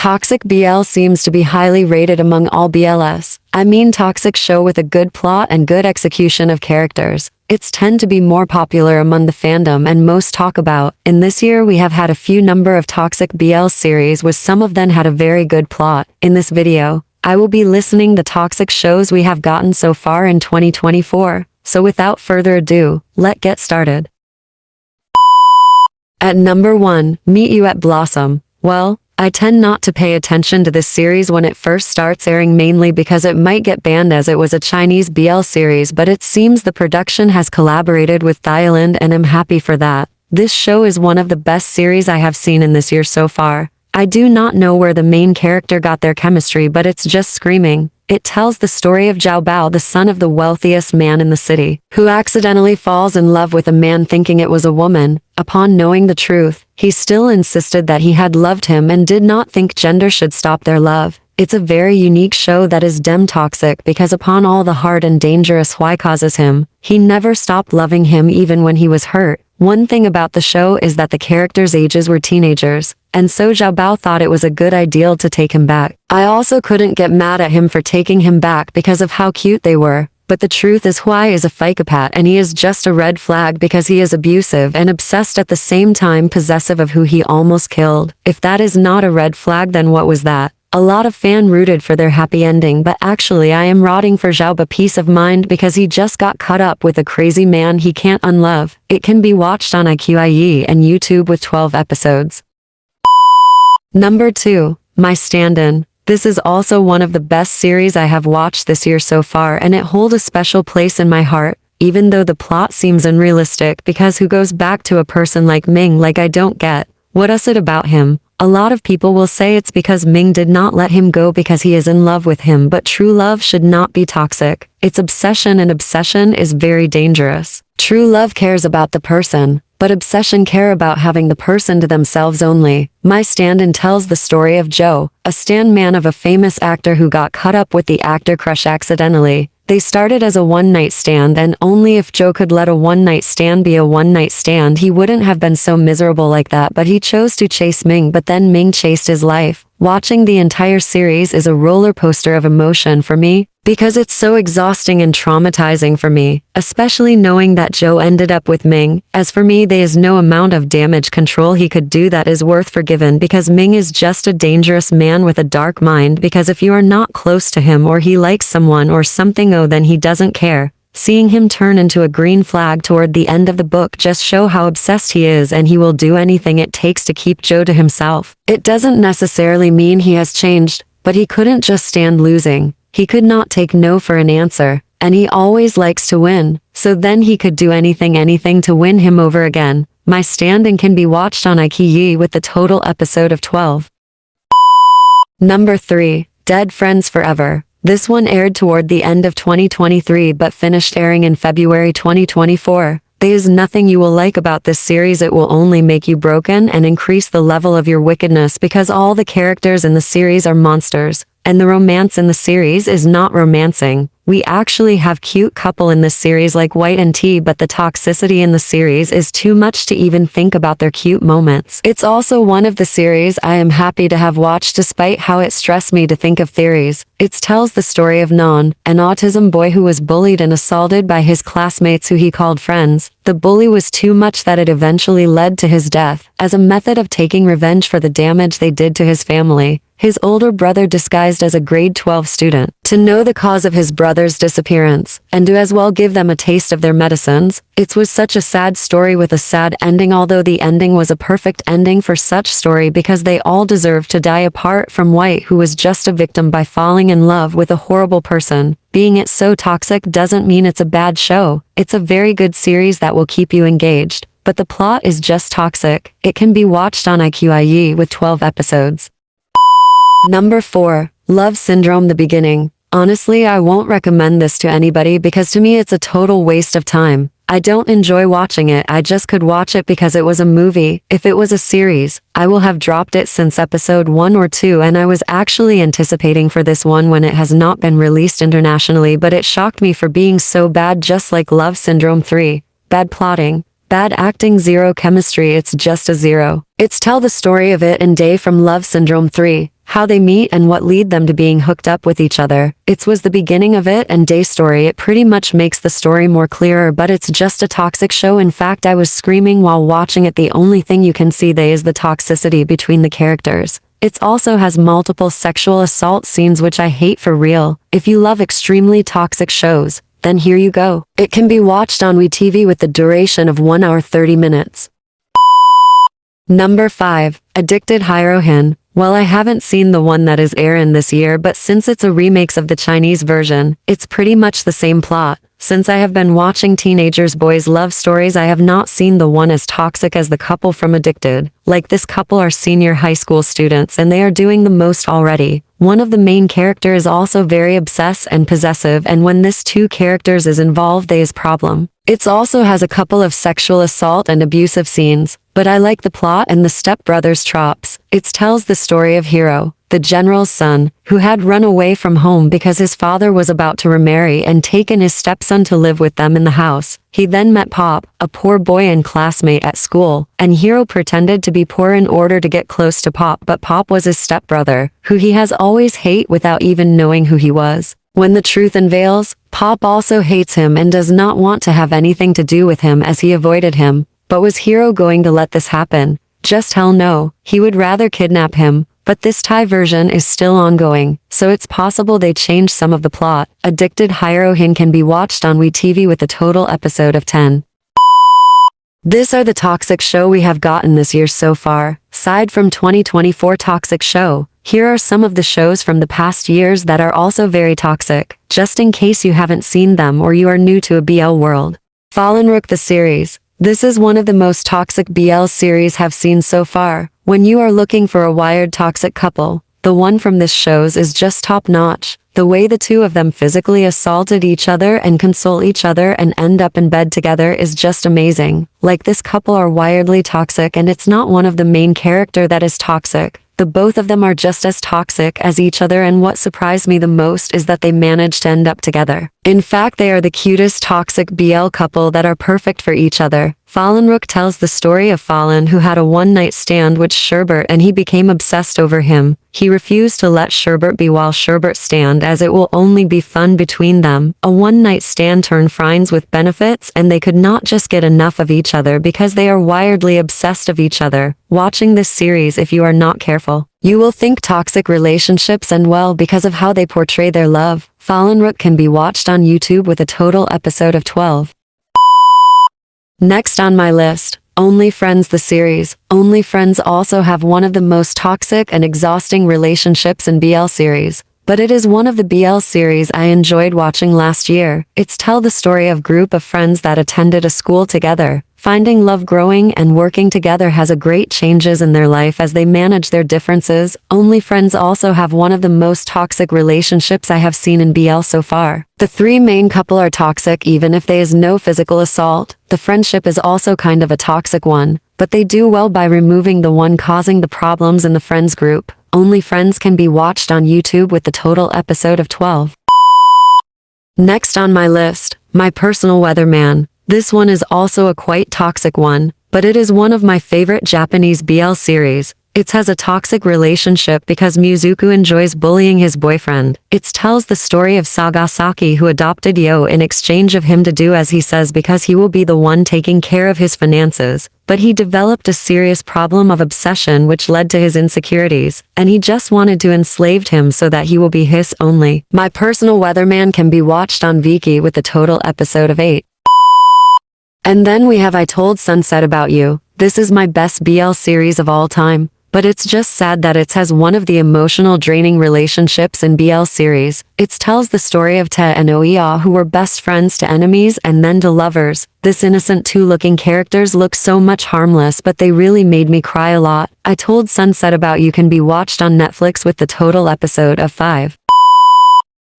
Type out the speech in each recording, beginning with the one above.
Toxic BL seems to be highly rated among all BLs. I mean toxic show with a good plot and good execution of characters. It's tend to be more popular among the fandom and most talk about. In this year we have had a few number of toxic BL series with some of them had a very good plot. In this video, I will be listing the toxic shows we have gotten so far in 2024. So without further ado, let's get started. At number 1, Meet You at Blossom. Well, I tend not to pay attention to this series when it first starts airing mainly because it might get banned as it was a Chinese BL series, but it seems the production has collaborated with Thailand and I'm happy for that. This show is one of the best series I have seen in this year so far. I do not know where the main character got their chemistry, but it's just screaming. It tells the story of Zhao Bao, the son of the wealthiest man in the city, who accidentally falls in love with a man thinking it was a woman. Upon knowing the truth, he still insisted that he had loved him and did not think gender should stop their love. It's a very unique show that is dem toxic because upon all the hard and dangerous Hui causes him, he never stopped loving him even when he was hurt. One thing about the show is that the characters' ages were teenagers, and so Zhao Bao thought it was a good idea to take him back. I also couldn't get mad at him for taking him back because of how cute they were. But the truth is Hui is a psychopath and he is just a red flag because he is abusive and obsessed at the same time possessive of who he almost killed. If that is not a red flag, then what was that? A lot of fan rooted for their happy ending, but actually I am rotting for Zhao Ba peace of mind because he just got caught up with a crazy man he can't unlove. It can be watched on IQIE and YouTube with 12 episodes. Number 2, My Stand-In. This is also one of the best series I have watched this year so far and it holds a special place in my heart, even though the plot seems unrealistic because who goes back to a person like Ming? Like I don't get. What is it about him? A lot of people will say it's because Ming did not let him go because he is in love with him, but true love should not be toxic. It's obsession and obsession is very dangerous. True love cares about the person, but obsession care about having the person to themselves only. My Stand-In tells the story of Joe, a stand-man of a famous actor who got caught up with the actor crush accidentally. They started as a one-night stand and only if Joe could let a one-night stand be a one-night stand he wouldn't have been so miserable like that, but he chose to chase Ming, but then Ming chased his life. Watching the entire series is a roller coaster of emotion for me because it's so exhausting and traumatizing for me, especially knowing that Joe ended up with Ming. As for me, there is no amount of damage control he could do that is worth forgiven because Ming is just a dangerous man with a dark mind because if you are not close to him or he likes someone or something, oh then he doesn't care. Seeing him turn into a green flag toward the end of the book just show how obsessed he is and he will do anything it takes to keep Joe to himself. It doesn't necessarily mean he has changed, but he couldn't just stand losing. He could not take no for an answer, and he always likes to win, so then he could do anything to win him over again. My Stand-In can be watched on IQIE with the total episode of 12. Number 3, Dead Friends Forever. This one aired toward the end of 2023 but finished airing in February 2024. There is nothing you will like about this series. It will only make you broken and increase the level of your wickedness because all the characters in the series are monsters, and the romance in the series is not romancing. We actually have cute couple in this series like White and T, but the toxicity in the series is too much to even think about their cute moments. It's also one of the series I am happy to have watched despite how it stressed me to think of theories. It tells the story of Non, an autism boy who was bullied and assaulted by his classmates who he called friends. The bully was too much that it eventually led to his death. As a method of taking revenge for the damage they did to his family, his older brother disguised as a grade 12 student to know the cause of his brother's disappearance and to as well give them a taste of their medicines. It was such a sad story with a sad ending, although the ending was a perfect ending for such story because they all deserved to die apart from White, who was just a victim by falling in love with a horrible person. Being it so toxic doesn't mean it's a bad show. It's a very good series that will keep you engaged, but the plot is just toxic. It can be watched on IQIE with 12 episodes. Number 4, Love Syndrome: The Beginning. Honestly, I won't recommend this to anybody because to me it's a total waste of time. I don't enjoy watching it. I just could watch it because it was a movie. If it was a series, I will have dropped it since episode 1 or 2, and I was actually anticipating for this one when it has not been released internationally, but it shocked me for being so bad, just like Love Syndrome 3. Bad plotting, bad acting, zero chemistry, it's just a zero. It's tell the story of It and Day from Love Syndrome 3. how they meet and what lead them to being hooked up with each other. It was the beginning of it and day story. It pretty much makes the story more clearer, but it's just a toxic show. In fact, I was screaming while watching it. The only thing you can see there is the toxicity between the characters. It also has multiple sexual assault scenes, which I hate for real. If you love extremely toxic shows, then here you go. It can be watched on WeTV with the duration of 1 hour 30 minutes. Number 5. Addicted Heroine. Well, I haven't seen the one that is airing this year, but since it's a remix of the Chinese version, it's pretty much the same plot. Since I have been watching teenagers' boys' love stories, I have not seen the one as toxic as the couple from Addicted. Like, this couple are senior high school students and they are doing the most already. One of the main characters is also very obsessive and possessive, and when this two characters is involved, there is problem. It also has a couple of sexual assault and abusive scenes, but I like the plot and the stepbrothers tropes. It tells the story of Hero, the general's son, who had run away from home because his father was about to remarry and taken his stepson to live with them in the house. He then met Pop, a poor boy and classmate at school, and Hero pretended to be poor in order to get close to Pop, but Pop was his stepbrother, who he has always hated without even knowing who he was. When the truth unveils, Pop also hates him and does not want to have anything to do with him as he avoided him. But was Hero going to let this happen? Just hell no. He would rather kidnap him. But this Thai version is still ongoing, so it's possible they changed some of the plot. Addicted Heroine can be watched on WeTV with a total episode of 10. These are the toxic show we have gotten this year so far. Aside from 2024 toxic show, here are some of the shows from the past years that are also very toxic, just in case you haven't seen them or you are new to a BL world. Fallen Rook the series. This is one of the most toxic BL series have seen so far. When you are looking for a wired toxic couple, the one from this shows is just top notch. The way the two of them physically assaulted each other and console each other and end up in bed together is just amazing. Like, this couple are wildly toxic, and it's not one of the main character that is toxic. The both of them are just as toxic as each other, and what surprised me the most is that they managed to end up together. In fact, they are the cutest toxic BL couple that are perfect for each other. Fallen Rook tells the story of Fallen, who had a one-night stand with Sherbert and he became obsessed over him. He refused to let Sherbert be while Sherbert stand, as it will only be fun between them. A one-night stand turned friends with benefits, and they could not just get enough of each other because they are wildly obsessed of each other. Watching this series, if you are not careful, you will think toxic relationships end well because of how they portray their love. Fallen Rook can be watched on YouTube with a total episode of 12. Next on my list, Only Friends the series. Only Friends also have one of the most toxic and exhausting relationships in BL series, but it is one of the BL series I enjoyed watching last year. It's tell the story of group of friends that attended a school together, finding love, growing and working together has a great changes in their life as they manage their differences. Only Friends also have one of the most toxic relationships I have seen in BL so far. The three main couple are toxic even if there is no physical assault. The friendship is also kind of a toxic one, but they do well by removing the one causing the problems in the friends group. Only Friends can be watched on YouTube with the total episode of 12. Next on my list, My Personal Weatherman. This one is also a quite toxic one, but it is one of my favorite Japanese BL series. It has a toxic relationship because Mizuku enjoys bullying his boyfriend. It tells the story of Sagasaki, who adopted Yo in exchange of him to do as he says because he will be the one taking care of his finances. But he developed a serious problem of obsession which led to his insecurities, and he just wanted to enslave him so that he will be his only. My Personal Weatherman can be watched on Viki with the total episode of 8. And then we have I Told Sunset About You. This is my best BL series of all time, but it's just sad that it has one of the emotional draining relationships in BL series. It tells the story of Te and Oia, who were best friends to enemies and then to lovers. This innocent two-looking characters look so much harmless, but they really made me cry a lot. I Told Sunset About You can be watched on Netflix with the total episode of 5.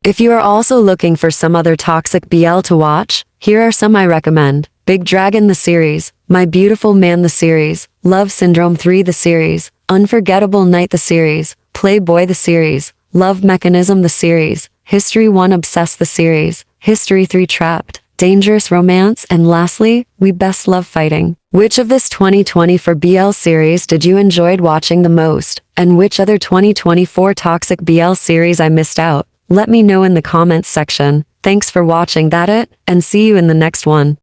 If you are also looking for some other toxic BL to watch, here are some I recommend. Big Dragon the series, My Beautiful Man the series, Love Syndrome 3 the series, Unforgettable Night the series, Playboy the series, Love Mechanism the series, History 1 Obsessed the series, History 3 Trapped, dangerous romance, and lastly, we best love fighting. Which of this 2024 BL series did you enjoyed watching the most? And which other 2024 toxic BL series I missed out? Let me know in the comments section. Thanks for watching that it, and see you in the next one.